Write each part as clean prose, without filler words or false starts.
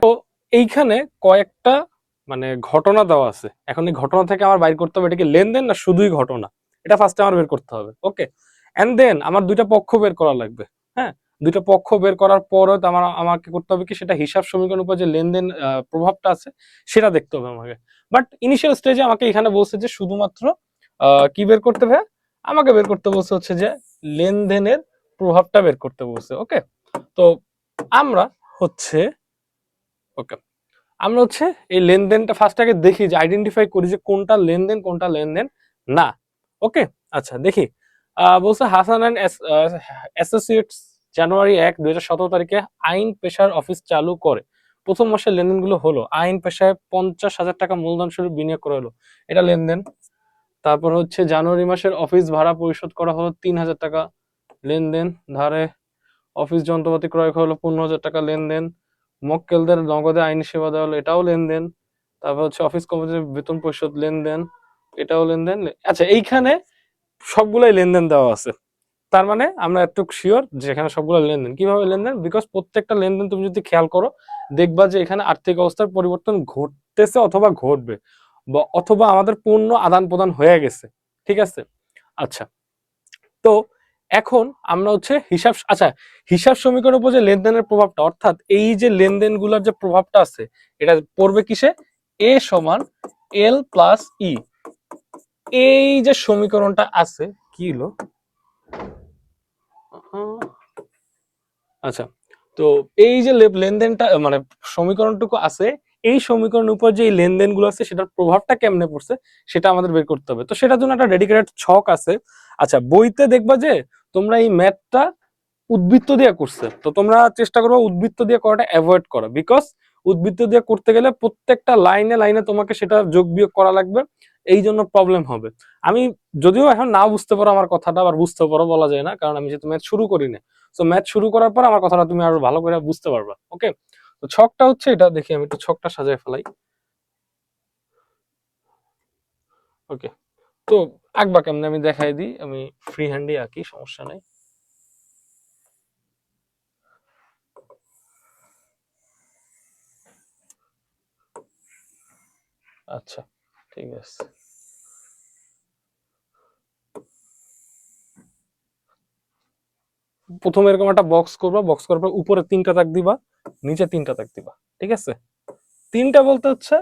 তো এইখানে কয়েকটা মানে ঘটনা দেওয়া আছে, এখন এই ঘটনা থেকে আমার বাইর করতে হবে এটা কি লেনদেন না শুধুই ঘটনা, এটা ফার্স্টে আমার বের করতে হবে। ওকে, এন্ড দেন আমার দুইটা পক্ষ বের করা লাগবে। হ্যাঁ, দুইটা পক্ষ বের করার পরে তো আমাকে করতে হবে কি সেটা হিসাব সমীকরণের উপর যে লেনদেন প্রভাবটা আছে সেটা দেখতে হবে আমাকে। বাট ইনিশিয়াল স্টেজে আমাকে এখানে বলছে যে শুধুমাত্র কি বের করতে হবে, আমাকে বের করতে বলছে হচ্ছে যে লেনদেনের প্রভাবটা বের করতে বলছে। ওকে, তো আমরা হচ্ছে ওকে আমরা হচ্ছে এই লেনদেনটা ফার্স্ট আগে দেখি যে আইডেন্টিফাই করি যে কোনটা লেনদেন কোনটা লেনদেন না। ওকে, আচ্ছা দেখি। বলছে হাসান অ্যান্ড অ্যাসোসিয়েটস জানুয়ারি 1, 2017 তারিখে আইন পেশার অফিস চালু করে। প্রথম মাসের লেনদেনগুলো হলো আইন পেশায় 50,000 টাকা মূলধন স্বরূপ বিনিয়োগ করা হলো, এটা লেনদেন। তারপর হচ্ছে জানুয়ারি মাসের অফিস ভাড়া পরিশোধ করা হলো 3,000 টাকা, লেনদেন। ধারে অফিস যন্ত্রপাতি ক্রয় করা হলো 15,000 টাকা, লেনদেন। মক্কেলদের নগদে আইনি সেবা দেওয়া হলো, এটাও লেনদেন। তারপর হচ্ছে অফিস কর্মচারীর বেতন পরিশোধ, লেনদেন, এটাও লেনদেন। আচ্ছা এইখানে সবগুলাই লেনদেন দেওয়া আছে, তার মানে আমরা একটু শিওর যে এখানে সবগুলো লেনদেন। কিভাবে লেনদেন? বিকজ প্রত্যেকটা লেনদেন তুমি যদি খেয়াল করো দেখবা যে এখানে আর্থিক অবস্থার পরিবর্তন ঘটতেছে অথবা ঘটবে, বা অথবা আমাদের পণ্য আদান প্রদান হয়ে গেছে। ঠিক আছে, আচ্ছা। তো এখন আমরা হচ্ছে আচ্ছা হিসাব সমীকরণের উপর যে লেনদেনের প্রভাবটা, অর্থাৎ এই যে লেনদেনগুলোর যে প্রভাবটা আছে এটা পড়বে কিসে? এ সমান এল প্লাস ই। এই যে সমীকরণটা আছে কি হলো, আচ্ছা, তো এই যে লেনদেনটা মানে সমীকরণটুকু আছে, এই সমীকরণের উপর যে লেনদেনগুলো আছে সেটার প্রভাবটা কেমনে পড়ছে সেটা আমাদের বের করতে হবে। তো সেটার জন্য একটা ডেডিকেটেড ছক আছে। আচ্ছা, বইতে দেখবা যে তোমরা এই ম্যাথটা উদ্বৃত্ত দিয়ে করছে, তো তোমরা চেষ্টা করবে উদ্বৃত্ত দিয়ে করাটা অ্যাভয়েড করা, বিকজ উদ্বৃত্ত দিয়ে করতে গেলে প্রত্যেকটা লাইনে লাইনে তোমাকে সেটা যোগ বিয়োগ করা লাগবে, এই জন্য প্রবলেম হবে। আমি যদিও এখন না বুঝতে পারো আমার কথাটা, আবার বুঝতে পারো বলা যায় না, কারণ আমি যেহেতু ম্যাথ শুরু করি না। তো ম্যাথ শুরু করার পর আমার কথাটা তুমি আরো ভালো করে বুঝতে পারবা। ওকে, তো ছকটা হচ্ছে এটা, দেখি আমি একটু ছকটা সাজায় ফেলাই। ওকে, তো আঁকবা কেমনে আমি দেখাই দিই, আমি ফ্রি হ্যান্ডে আঁকি, সমস্যা নাই। আচ্ছা ঠিক আছে, প্রথমে এরকম একটা বক্স করবা, বক্স করার পর উপরে 3টা দাগ দিবা, নিচে 3টা দাগ দিবা। ঠিক আছে, 3টা বলতে হচ্ছে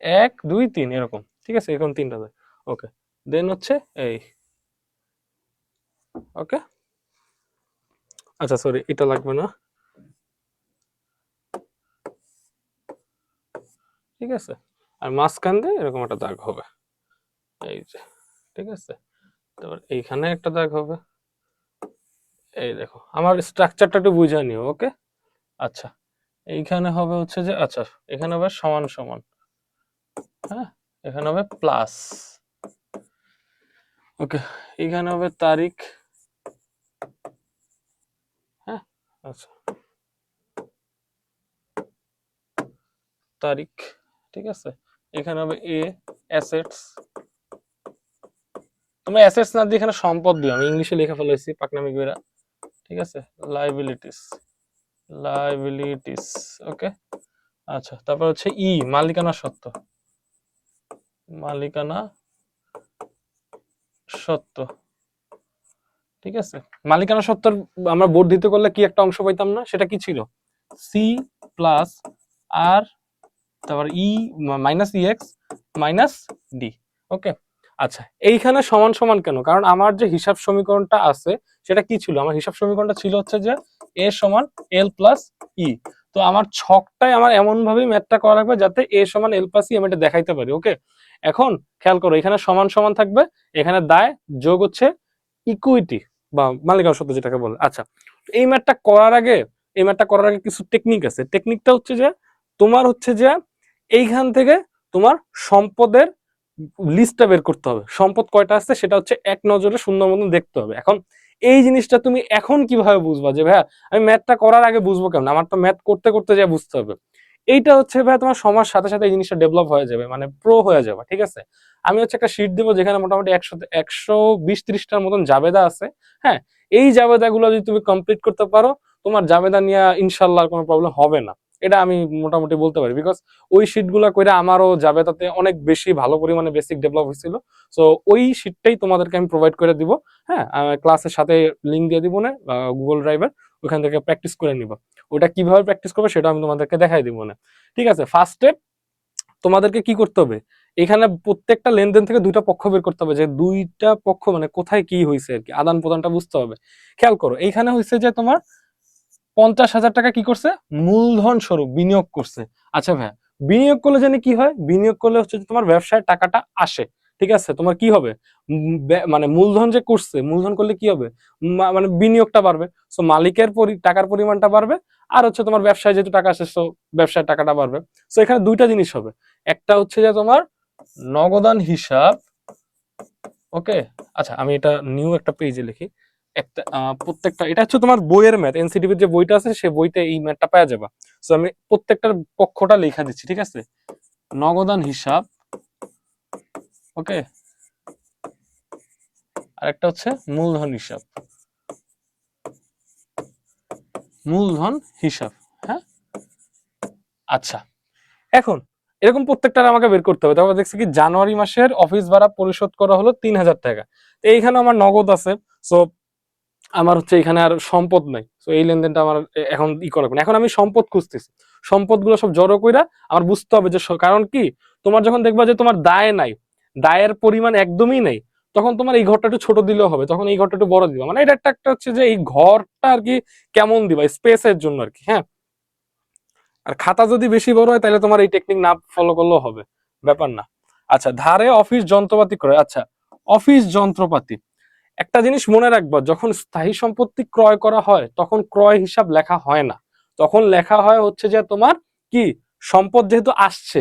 1 2 3 এরকম। ঠিক আছে, এরকম 3টা দাগ। ওকে, দেন হচ্ছে এই। ওকে, আচ্ছা সরি এটা লাগবে না। ঠিক আছে, আর মাঝখান দিয়ে এরকম একটা দাগ হবে, এই যে। ঠিক আছে, তারপর এইখানে একটা দাগ হবে, এই দেখো আমার স্ট্রাকচারটা একটু বুঝে নিও। ওকে, আচ্ছা এইখানে হবে হচ্ছে যে, আচ্ছা এখানে হবে সমান সমান, হ্যাঁ এখানে হবে প্লাস। ওকে, এখানে হবে তারিখ। হ্যাঁ, আচ্ছা তারিখ। ঠিক আছে, এখানে হবে এ অ্যাসেটস। তুমি অ্যাসেটস না দিয়ে এখানে সম্পদ দিও, আমি ইংলিশে লেখা ফেলেছি পাকনামি কইরা। ঠিক আছে, লাইবিলিটিস, লাইবিলিটিস। ওকে, আচ্ছা তারপর হচ্ছে ই মালিকানা সত্ত্ব, মালিকানা সত্ত্ব। ঠিক আছে, মালিকানা সত্ত্বর আমরা বর্ধিত করলে কি একটা অংশ পাইতাম না, সেটা কি ছিল? সি প্লাস আর তারপর ই minus E x minus D. ওকে, আচ্ছা এইখানে সমান সমান কেন? কারণ আমার যে হিসাব সমীকরণটা আছে সেটা কি ছিল? আমার হিসাব সমীকরণটা ছিল হচ্ছে যে এ সমান এল প্লাস ই। তো আমার ছকটাই আমার এমন ভাবে ম্যাথটা করা লাগবে যাতে এ সমান এল প্লাস ই আমি এটা দেখাইতে পারি। ওকে, এখন খেয়াল করো এখানে সমান সমান থাকবে, এখানে দায় যোগ হচ্ছে ইকুইটি বা মালিকানা সত্ত্ব যেটাকে বলে। আচ্ছা, এই ম্যাথটা করার আগে, এই ম্যাথটা করার আগে কিছু টেকনিক আছে। টেকনিকটা হচ্ছে যে তোমার হচ্ছে যে এইখান থেকে তোমার সম্পদের লিস্টটা বের করতে হবে, সম্পদ কয়টা আছে সেটা হচ্ছে এক নজরে সুন্দর মতন দেখতে হবে। এখন এই জিনিসটা তুমি এখন কিভাবে বুঝবা যে ভাইয়া আমি ম্যাথটা করার আগে বুঝবো কেমন? আমার তো ম্যাথ করতে করতে যা বুঝতে হবে। এইটা হচ্ছে ভাইয়া তোমার সময়ের সাথে সাথে এই জিনিসটা ডেভেলপ হয়ে যাবে, মানে প্রো হয়ে যাবে। ঠিক আছে, আমি হচ্ছে একটা শীট দেবো যেখানে মোটামুটি 120-130টার মতন জাবেদা আছে। হ্যাঁ, এই জাবেদা গুলো যদি তুমি কমপ্লিট করতে পারো তোমার জাবেদা নিয়ে ইনশাল্লাহ কোনো প্রবলেম হবে না। এটা আমি মোটামুটি বলতে পারি, বিকজ ওই শিটগুলো করে আমারও যাবে তাতে অনেক বেশি ভালো পরিমাণে বেসিক ডেভেলপ হয়েছিল। সো ওই শিটটাই তোমাদেরকে আমি প্রোভাইড করে দিব। হ্যাঁ, ক্লাসের সাথে লিঙ্ক দিয়ে দিব না গুগল ড্রাইভের, ওখান থেকে প্র্যাকটিস করে নিবা। ওটা কিভাবে প্র্যাকটিস করবে সেটা আমি তোমাদেরকে দেখাই দিব না। ঠিক আছে, ফার্স্টে তোমাদেরকে কি করতে হবে, এখানে প্রত্যেকটা লেনদেন থেকে দুইটা পক্ষ বের করতে হবে, যে দুইটা পক্ষ মানে কোথায় কি হয়েছে আর কি, আদান প্রদানটা বুঝতে হবে। খেয়াল করো, এইখানে হয়েছে যে তোমার 50,000 টাকা কি করছে, মূলধন স্বরূপ বিনিয়োগ করছে। আচ্ছা ভাই, বিনিয়োগ করলে জানি কি হয়, বিনিয়োগ করলে হচ্ছে যে তোমার ব্যবসায় টাকাটা আসে। ঠিক আছে, তোমার কি হবে, মানে মূলধন যে করছে, মূলধন করলে কি হবে, মানে বিনিয়োগটা বাড়বে, সো মালিকের টাকার পরিমাণটা বাড়বে, আর হচ্ছে তোমার ব্যবসায় যেহেতু টাকা আসে, সো ব্যবসায় টাকাটা বাড়বে। সো এখানে দুইটা জিনিস হবে, একটা হচ্ছে যে তোমার নগদান হিসাব। ওকে, আচ্ছা আমি এটা নিউ একটা পেজে লিখি, একটা প্রত্যেকটা, এটা হচ্ছে তোমার বইয়ের ম্যাথ, এনসিটিভির যে বইটা আছে সে বইতে এই ম্যাথটা পাওয়া যাবে। সো আমি প্রত্যেকটার পক্ষটা লেখা দিচ্ছি, ঠিক আছে। নগদান হিসাব, ওকে, আর একটা হচ্ছে মূলধন হিসাব, মূলধন হিসাব। হ্যাঁ, আচ্ছা, এখন এরকম প্রত্যেকটা আমাকে বের করতে হবে। তারপর দেখছি কি জানুয়ারি মাসের অফিস ভাড়া পরিশোধ করা হলো 3,000 টাকা। তো এইখানে আমার নগদ আছে, সো আমার হচ্ছে এখানে আর সম্পদ নাই, তো এই লেনদেনটা আমার এখন ই করা লাগবে না। এখন আমি সম্পদ খুঁজতেছি, সম্পদগুলো সব জড়ো কইরা আমার বুঝতে হবে যে কারণ কি, তোমার যখন দেখবা যে তোমার দায় নাই, দায়ের পরিমাণ একদমই নেই, তখন তোমার এই ঘরটা একটু ছোট দিলেও হবে, তখন এই ঘরটা একটু বড় দিবা, মানে এটা একটা হচ্ছে যে এই ঘরটা আর কি কেমন দিবা, স্পেসের জন্য আর কি। হ্যাঁ, আর খাতা যদি বেশি বড় হয় তাহলে তোমার এই টেকনিক না ফলো করলেও হবে, ব্যাপার না। আচ্ছা, ধারে অফিস যন্ত্রপাতি ক্রয়। আচ্ছা, অফিস যন্ত্রপাতি, একটা জিনিস মনে রাখবা, যখন স্থায়ী সম্পত্তি ক্রয় করা হয় তখন ক্রয় হিসাব লেখা হয় না, তখন লেখা হয় হচ্ছে যে তোমার কি, সম্পদ যেহেতু আসছে,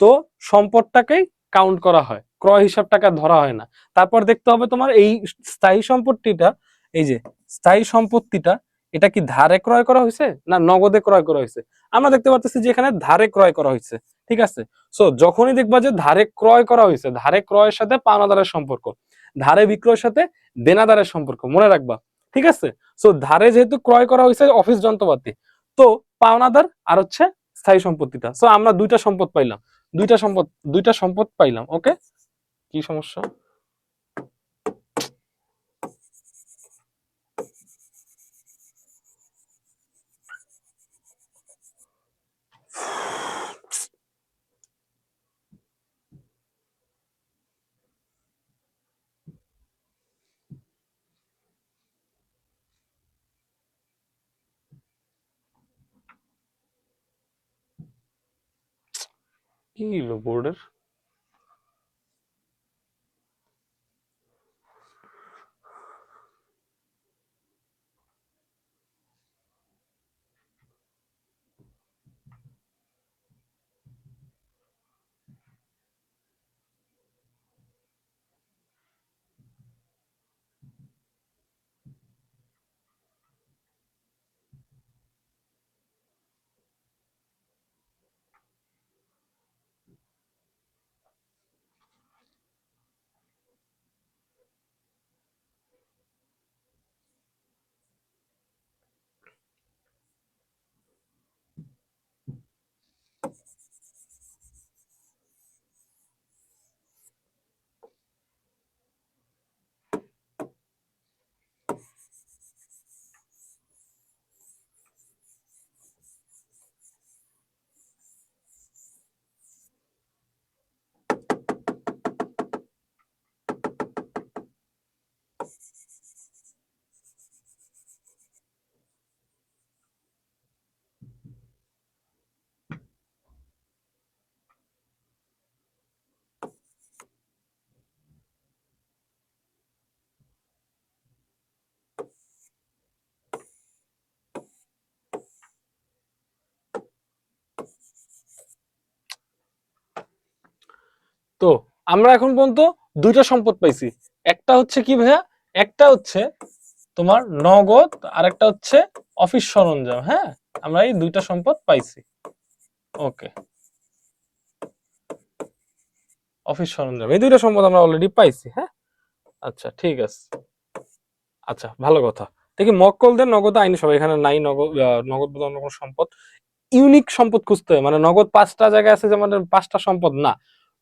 তো সম্পদটাকেই কাউন্ট করা হয়, ক্রয় হিসাবটাকে ধরা হয় না। তারপর দেখতে হবে তোমার এই স্থায়ী সম্পত্তিটা, এই যে স্থায়ী সম্পত্তিটা, এটা কি ধারে ক্রয় করা হয়েছে না নগদে ক্রয় করা হয়েছে। আমরা দেখতে পাচ্ছি যে এখানে ধারে ক্রয় করা হয়েছে। ঠিক আছে, সো যখনই দেখবা যে ধারে ক্রয় করা হয়েছে, ধারে ক্রয়ের সাথে পাওনাদারের সম্পর্ক, ধারে বিক্রয়ের সাথে দেনাদারের সম্পর্ক, মনে রাখবা। ঠিক আছে, সো ধারে যেহেতু ক্রয় করা হয়েছে অফিস যন্ত্রপাতি, তো পাওনাদার আর হচ্ছে স্থায়ী সম্পত্তিটা, সো আমরা দুইটা সম্পদ পাইলাম, দুইটা সম্পদ পাইলাম। ওকে, কি সমস্যা, কি হলো বোর্ডের, তো আমরা এখন পর্যন্ত দুইটা সম্পদ পাইছি, একটা হচ্ছে কি ভাইয়া, একটা হচ্ছে তোমার নগদ, আর একটা হচ্ছে অফিস সরঞ্জাম। হ্যাঁ, আমরা এই দুইটা সম্পদ পাইছি। ওকে, অফিস সরঞ্জাম, এই দুইটা সম্পদ আমরা অলরেডি পাইছি। হ্যাঁ, আচ্ছা ঠিক আছে, আচ্ছা ভালো কথা। দেখি মক্কলদের নগদ আইনি সভা, এখানে নাই নগদ, নগদ বলে অন্য কোনো সম্পদ। ইউনিক সম্পদ খুঁজতে হবে, মানে নগদ 5টা জায়গায় আছে যেমন 5টা সম্পদ না,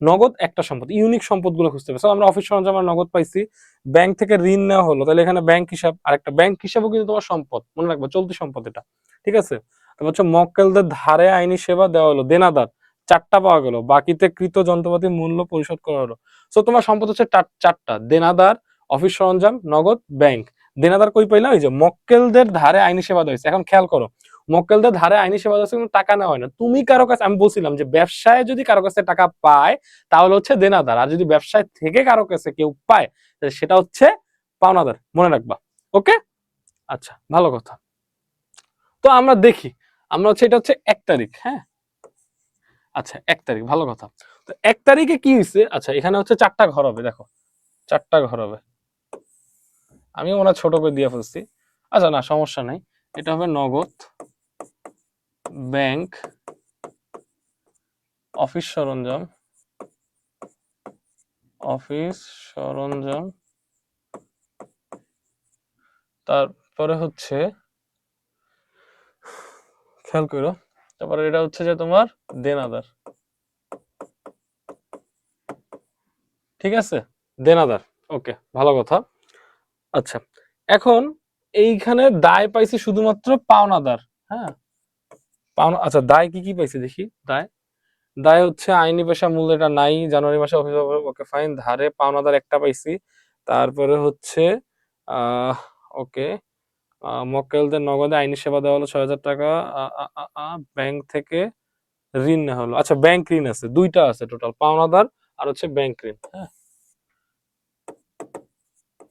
নগদ একটা সম্পদ, ইউনিক সম্পদ গুলো খুঁজতে হবে। আমরা অফিস সরঞ্জাম আর নগদ পাইছি, ব্যাংক থেকে ঋণ নেওয়া হলো, তাহলে এখানে ব্যাংক হিসাব, আর একটা ব্যাংক হিসাবও কিন্তু তোমার সম্পদ, মনে রাখবে চলতি সম্পদ এটা, ঠিক আছে। তারপর হচ্ছে মক্কেলদের ধারে আইনি সেবা দেওয়া হলো, দেনাদার 4টা পাওয়া গেল, বাকিতে কৃত যন্ত্রপাতির মূল্য পরিশোধ করা হলো। সো তোমার সম্পদ হচ্ছে 4টা, দেনাদার, অফিস সরঞ্জাম, নগদ, ব্যাংক। দেনাদার কই পাইলাম, এই যে মক্কেলদের ধারে আইনি সেবা দেওয়া হয়েছে। এখন খেয়াল করো, মক্কেলদের ধারে আইনি সেবা দেওয়া হচ্ছে, কিন্তু টাকা নেওয়া হয় না। তুমি কারো কাছে, আমি বলছিলাম যে ব্যবসায় যদি কারো কাছে টাকা পায় তাহলে হচ্ছে দেনাদার, আর যদি ব্যবসায় থেকে কারো কাছে কেউ পায় সেটা হচ্ছে পাওনাদার, মনে রাখবা। ওকে, আচ্ছা ভালো কথা। তো আমরা দেখি, আমরা হচ্ছে এটা হচ্ছে 1 তারিখ, হ্যাঁ আচ্ছা 1 তারিখ, ভালো কথা। তো 1 তারিখে কি হয়েছে, আচ্ছা এখানে হচ্ছে 4টা ঘর হবে, দেখো 4টা ঘর হবে, আমি ওনা ছোট করে দিয়ে ফেলছি। আচ্ছা না সমস্যা নাই, এটা হবে নগদ, ব্যাংক, অফিস সরঞ্জাম, অফিস সরঞ্জাম, তারপরে হচ্ছে খেয়াল করো, তারপরে এটা হচ্ছে যে তোমার দেনাদার, ঠিক আছে, দেনাদার। ওকে, ভালো কথা। আচ্ছা এখন এইখানে দায় পাইছি শুধুমাত্র পাওনাদার, হ্যাঁ পাওনা। আচ্ছা দায় কি কি পাইছি দেখি, দায়, দায় হচ্ছে আইনি পেশা মূল্য, এটা নাই, জানুয়ারি মাসে অফিস, ওকে ফাইন। ধারে পাওনাদার একটা পাইছি, তারপরে হচ্ছে আহ ওকে, মক্কেলদের নগদে আইনি সেবা দেওয়া হলো 6,000 টাকা, ব্যাংক থেকে ঋণ নেওয়া হলো। আচ্ছা ব্যাংক ঋণ আছে, 2টা আছে টোটাল, পাওনাদার আর হচ্ছে ব্যাংক ঋণ, হ্যাঁ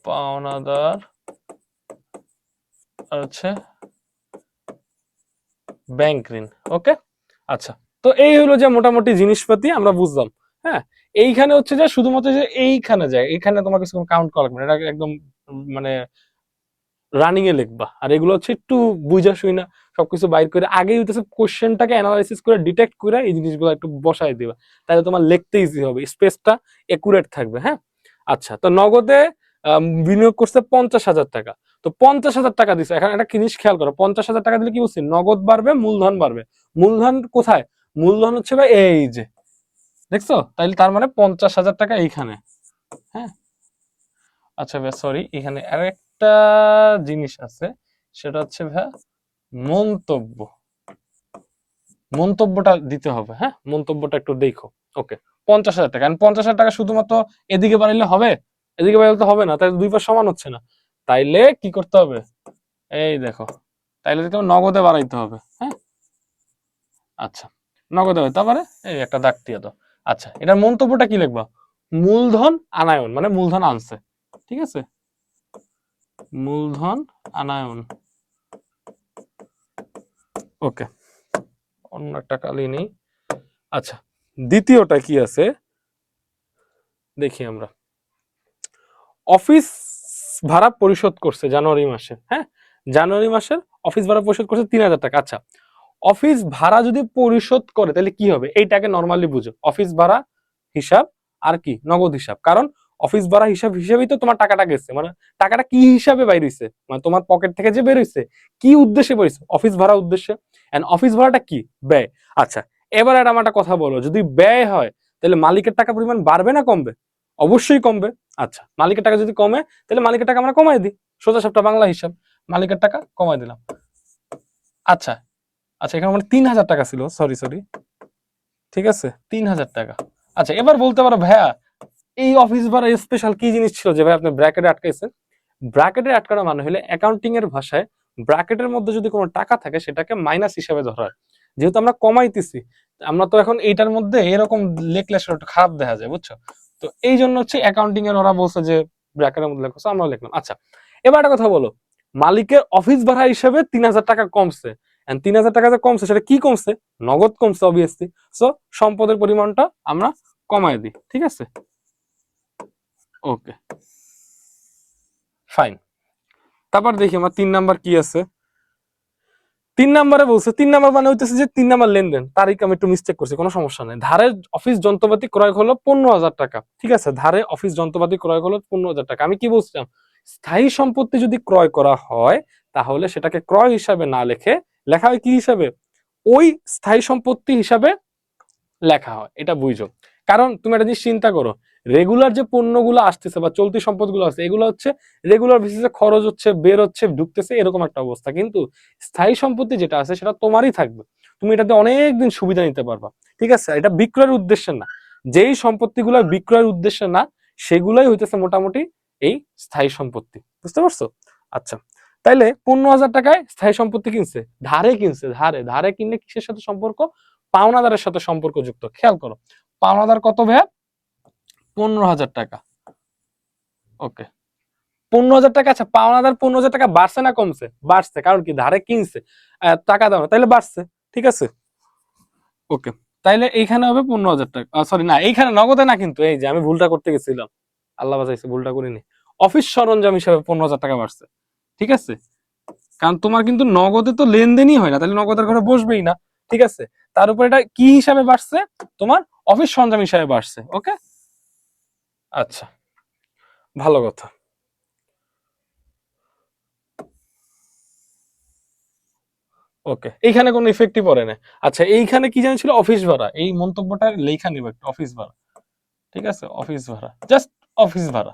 পাওনাদার আর হচ্ছে ব্যাংক ঋণ। ওকে, আচ্ছা তো এই হলো যে মোটামুটি জিনিসপাতি আমরা বুঝলাম। হ্যাঁ, এইখানে হচ্ছে যে শুধুমাত্র যে এইখানে যায়, এইখানে তোমার কিছু কাউন্ট করা লাগবে না, এটা একদম মানে রানিং এ লিখবা। আর এগুলো হচ্ছে একটু বুঝা শুই না সবকিছু বাইর করে আগেই হইতেছে কোশ্চেনটাকে অ্যানালাইসিস করে ডিটেক্ট করে এই জিনিসগুলো একটু বসাই দিবা, তাহলে তোমার লিখতে ইজি হবে, স্পেসটা একুরেট থাকবে। হ্যাঁ আচ্ছা, তো নগদে বিনিয়োগ করছে 50,000 টাকা, তো 50,000 টাকা দিছে। এখন একটা জিনিস খেয়াল করো, 50,000 টাকা দিলে কি বলছি, নগদ বাড়বে, মূলধন বাড়বে। মূলধন কোথায়, মূলধন হচ্ছে ভাই এই যে, দেখছো, তাইলে তার মানে 50,000 টাকা এইখানে। হ্যাঁ আচ্ছা ভাই সরি, এখানে আরেকটা জিনিস আছে, সেটা হচ্ছে ভাই মন্তব্য, মন্তব্যটা দিতে হবে। হ্যাঁ মন্তব্যটা একটু দেখো। ওকে, 50,000 টাকা, 50,000 টাকা শুধুমাত্র এদিকে বাড়াইলে হবে, এদিকে বাড়াইলে তো হবে না, তাই দুই পাশ সমান হচ্ছে না। তাইলে কি করতে হবে, এই দেখো, তাইলে তোমার নগদে বাড়াইতে হবে। হ্যাঁ আচ্ছা, নগদে হবে, তারপরে এই একটা দাগ দিয়ে দাও। আচ্ছা এটার মন্তব্যটা কি লিখবা, মূলধন আনায়ন, মানে মূলধন আনছে, ঠিক আছে, মূলধন আনায়ন। ওকে, অন্য একটা কালি নেই। আচ্ছা দ্বিতীয়টা কি আছে দেখি আমরা, অফিস ভাড়া পরিশোধ করছে জানুয়ারি মাসে, হ্যাঁ জানুয়ারি মাসের অফিস ভাড়া পরিশোধ করছে 3,000 টাকা। আচ্ছা অফিস ভাড়া যদি পরিশোধ করে তাহলে কি হবে, এইটাকে নর্মালি বুঝো, অফিস ভাড়া হিসাব আর কি নগদ হিসাব, কারণ অফিস ভাড়া হিসাব হিসেবেই তো তোমার টাকাটা গেছে, মানে টাকাটা কি হিসাবে বাইর হইছে, মানে তোমার পকেট থেকে যে বের হইছে কি উদ্দেশ্যে বেরিয়েছে, অফিস ভাড়া উদ্দেশ্যে। এন্ড অফিস ভাড়াটা কি, ব্যয়। আচ্ছা এবার আমার একটা কথা বলো, যদি ব্যয় হয় তাহলে মালিকের টাকা পরিমাণ বাড়বে না কমবে, অবশ্যই কমবে। আচ্ছা মালিকের টাকা যদি কমে তাহলে মালিকের টাকা আমরা কমাই দিই, সোজা সাপটা বাংলা হিসাব, মালিকের টাকা কমাই দিলাম। আচ্ছা আচ্ছা এখানে মানে 3,000 টাকা ছিল, সরি সরি, ঠিক আছে 3,000 টাকা। আচ্ছা এবার বলতে পারো ভাইয়া এই অফিস ভাড়া স্পেশাল কি জিনিস ছিল যে ভাই আপনি ব্র্যাকেটে আটকাইছেন। ব্র্যাকেটে আটকানো মানে হলে অ্যাকাউন্টিং এর ভাষায় ব্র্যাকেটের মধ্যে যদি কোনো টাকা থাকে সেটাকে মাইনাস হিসেবে ধরা হয়, যেহেতু আমরা কমাইতেছি, আমরা তো এখন এইটার মধ্যে এরকম লেখলে সেটা একটু খারাপ দেখা যায়, বুঝছো। তো এই জন্য হচ্ছে অ্যাকাউন্টিং এর ওরা বলছে যে ব্র্যাকেটের মধ্যে লেখো, আমরা লিখলাম। আচ্ছা এবার একটা কথা বলো, মালিকের অফিস ভাড়া হিসেবে 3,000 টাকা কমছে, 3,000 টাকা যে কমছে সেটা কি কমছে, নগদ কমছে অবভিয়াসলি। সো সম্পদের পরিমাণটা আমরা কমাই দিই, ঠিক আছে। ওকে ফাইন, তারপর দেখি আমার 3 নাম্বার কি আছে। 3 নাম্বারে বলছে, 3 নাম্বার মানে হইতেছে যে 3 নাম্বার লেনদেন, তারিখ আমি একটু মিস্টেক করছি, কোনো সমস্যা নেই। ধারে অফিস যন্ত্রপাতি ক্রয় হলো 15,000 টাকা, ঠিক আছে, ধারে অফিস যন্ত্রপাতি ক্রয় হলো 15,000 টাকা। আমি কি বলছিলাম, স্থায়ী সম্পত্তি যদি ক্রয় করা হয় তাহলে সেটাকে ক্রয় হিসাবে না লেখে লেখা হয় কি হিসাবে, ওই স্থায়ী সম্পত্তি হিসাবে লেখা হয়, এটা বুঝো। কারণ তুমি একটা জিনিস চিন্তা করো, রেগুলার যে পণ্যগুলো আসতেছে বা চলতি সম্পদগুলো আছে, এগুলো হচ্ছে রেগুলার বেসিসে খরচ হচ্ছে, বের হচ্ছে, ঢুকতেছে, এরকম একটা অবস্থা। কিন্তু স্থায়ী সম্পত্তি যেটা আছে সেটা তোমারই থাকবে, তুমি এটাতে অনেকদিন সুবিধা নিতে পারবা। ঠিক আছে, এটা বিক্রয়ের উদ্দেশ্যে না, যেই সম্পত্তিগুলো বিক্রয়ের উদ্দেশ্যে না সেগুলোই হইতেছে মোটামুটি এই স্থায়ী সম্পত্তি। বুঝতে পারছো? আচ্ছা, তাইলে 15,000 টাকায় স্থায়ী সম্পত্তি কিনছে, ধারে কিনছে, ধারে ধারে কিনলে কিসের সাথে সম্পর্ক? পাওনাদারের সাথে সম্পর্কযুক্ত। খেয়াল করো, পাওনাদার কত ভাইয়া? 15,000 টাকা। ওকে, 15,000 টাকা। আচ্ছা, পাওনাদার 15,000 টাকা বাড়ছে না কমছে? বাড়ছে, কারণ কি ধারে কিনছে, টাকা দাও না, তাইলে বাড়ছে। ঠিক আছে, ওকে। তাইলে এইখানে হবে 15,000 টাকা, সরি না, এইখানে নগদে না, কিন্তু এই যে আমি ভুলটা করতে গেছিলাম, আল্লাহ বাঁচাইছে, ভুলটা করিনি। অফিস সরঞ্জাম হিসাবে 15,000 টাকা বাড়ছে। ঠিক আছে, কারণ তোমার কিন্তু নগদে তো লেনদেনই হয় না, তাহলে নগদের ঘরে বসবেই না। ঠিক আছে, তার উপর এটা কি হিসাবে বাড়ছে? তোমার অফিস সরঞ্জাম হিসাবে বাড়ছে। ওকে, আচ্ছা, ভালো কথা। ওকে, এইখানে কোনো ইফেক্টই পড়ে না। আচ্ছা, এইখানে কি জানি ছিল? অফিস ভাড়া। এই মন্তব্যটা লেখা নিব একটু, অফিস ভাড়া। ঠিক আছে, অফিস ভাড়া, জাস্ট অফিস ভাড়া।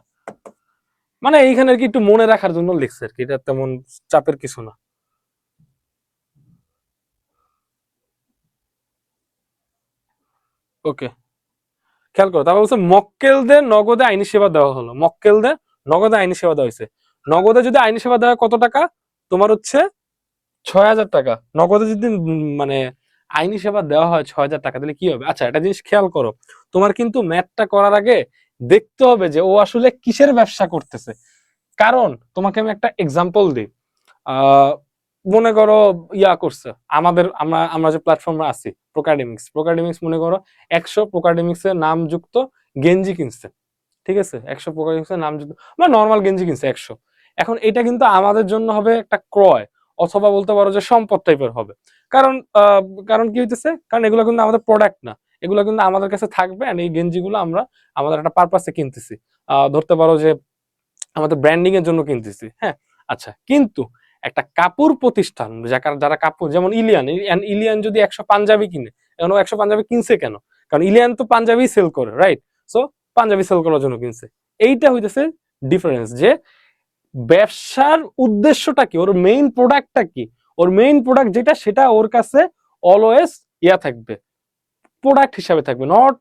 মানে এইখানে আর কি একটু মনে রাখার জন্য লিখছে আর কি, এটা তেমন চাপের কিছু না। ওকে, খেয়াল করো, তারপর বলছে মক্কেলদের নগদে আইনি সেবা দেওয়া হলো। মক্কেলদের নগদে আইনি সেবা দেওয়া হয়েছে। নগদে যদি আইনি সেবা দেওয়া হয় কত টাকা? তোমার হচ্ছে 6,000 টাকা। নগদে যদি মানে আইনি সেবা দেওয়া হয় 6,000 টাকা, তাহলে কি হবে? আচ্ছা, একটা জিনিস খেয়াল করো, তোমার কিন্তু ম্যাথটা করার আগে দেখতে হবে যে ও আসলে কিসের ব্যবসা করতেছে। কারণ তোমাকে আমি একটা এক্সাম্পল দিই। আহ মনে করো ইয়া করছে, আমাদের আমরা আমরা যে প্ল্যাটফর্মে আছি, প্রোকাডেমিক্স, প্রোকাডেমিক্স মনে করো 100 প্রোকাডেমিক্স এর নামযুক্ত গেঞ্জি কিনছে। ঠিক আছে, 100 প্রোকাডেমিক্স এর নামযুক্ত মানে নর্মাল গেঞ্জি কিনছে 100। এখন এটা কিন্তু আমাদের জন্য হবে একটা ক্রয়, অথবা বলতে পারো যে সম্পদ টাইপের হবে। কারণ কারণ কি হইতেছে, কারণ এগুলো কিন্তু আমাদের প্রোডাক্ট না, এগুলো কিন্তু আমাদের কাছে থাকবে। এই গেঞ্জিগুলো আমরা আমাদের একটা পারপাসে কিনতেছি, ধরতে পারো যে আমাদের ব্র্যান্ডিং এর জন্য কিনতেছি। হ্যাঁ, আচ্ছা, কিন্তু একটা কাপড় প্রতিষ্ঠান যারা কাপড়, যেমন ইলিয়ান, ইলিয়ান যদি 100 পাঞ্জাবি কিনে, এখন 100 পাঞ্জাবি কিনছে কেন? কারণ ইলিয়ান তো পাঞ্জাবি সেল করে, রাইট? সো পাঞ্জাবি সেল করার জন্য কিনছে। এইটা হইতেছে ডিফারেন্স, যে ব্যবসার উদ্দেশ্যটা কি, ওর মেইন প্রোডাক্টটা কি, ওর মেইন প্রোডাক্ট যেটা, সেটা ওর কাছে অলওয়েজ ইয়া থাকবে, প্রোডাক্ট হিসাবে থাকবে, নট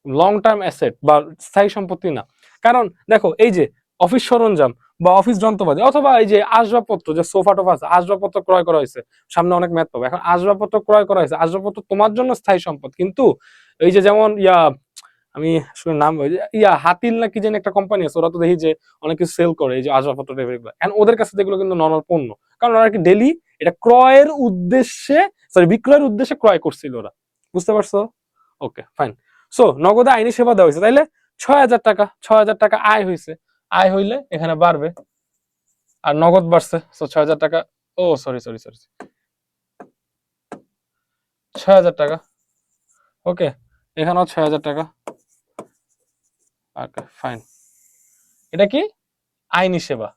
লং টার্ম অ্যাসেট বা স্থায়ী সম্পত্তি না। কারণ দেখো, এই যে অফিস সরঞ্জাম বা অফিস যন্ত্রপাতি, অথবা এই যে আসবাবপত্র, যে সোফা টোফা আছে, আসবাবপত্র ক্রয় করা হয়েছে, সামনে অনেক ম্যাথ পাবো। এখন আসবাবপত্র ক্রয় করা হয়েছে, আসবাবপত্র তোমার জন্য স্থায়ী সম্পদ, কিন্তু এই যে যেমন ইয়া, আমি আসলে নাম ইয়া হাতিল না কি জানি একটা কোম্পানি আছে, ওরা তো দেখি যে অনেক কিছু সেল করে এই যে আসবাবপত্র টাইপের, এখন ওদের কাছে যেগুলো কিন্তু নর্মাল পণ্য, কারণ ওরা কি ডেলি এটা ক্রয়ের উদ্দেশ্যে, সরি বিক্রয়ের উদ্দেশ্যে ক্রয় করছিল ওরা। বুঝতে পারছো? ওকে, ফাইন। সো নগদে আইনি সেবা দেওয়া হয়েছে, তাইলে 6,000 টাকা, 6,000 টাকা আয় হয়েছে। আয় হইলে এখানে বাড়বে, আর নগদ বাড়ছে, সো 6,000 টাকা। ও সরি সরি সরি, 6,000 টাকা। ওকে, এখানেও 6,000 টাকা। ওকে, ফাইন। এটা কি? আইনি সেবা।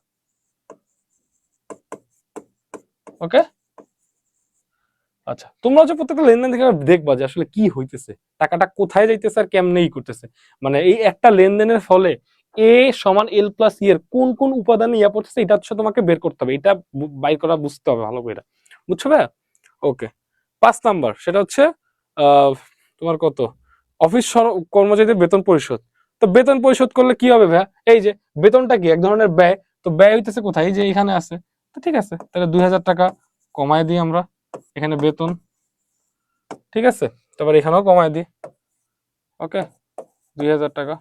ওকে, আচ্ছা, তোমরা যে প্রত্যেকটা লেনদেন থেকে দেখবা যে আসলে কি হইতেছে, টাকাটা কোথায় যাইতেছে আর কেমনেই করতেছে। মানে এই একটা লেনদেনের ফলে এ সমান এল প্লাস ই এর কোন কোন উপাদানে ইয়া পড়তেছে, এটা হচ্ছে তোমাকে বের করতে হবে, এটা বাইর করা বুঝতে হবে ভালো করে। বুঝছো ভাইয়া? ওকে, 5 নাম্বার, সেটা হচ্ছে আহ তোমার কত, অফিস কর্মচারীদের বেতন পরিশোধ। তো বেতন পরিশোধ করলে কি হবে ভাইয়া? এই যে বেতনটা কি এক ধরনের ব্যয়, তো ব্যয় হইতেছে কোথায়? এই যে এখানে আছে। তো ঠিক আছে, তাহলে 2,000 টাকা কমায় দিই আমরা, এখানে বেতন। ঠিক আছে, তারপর এখানেও কমায় দিই। ওকে, 2,000 টাকা।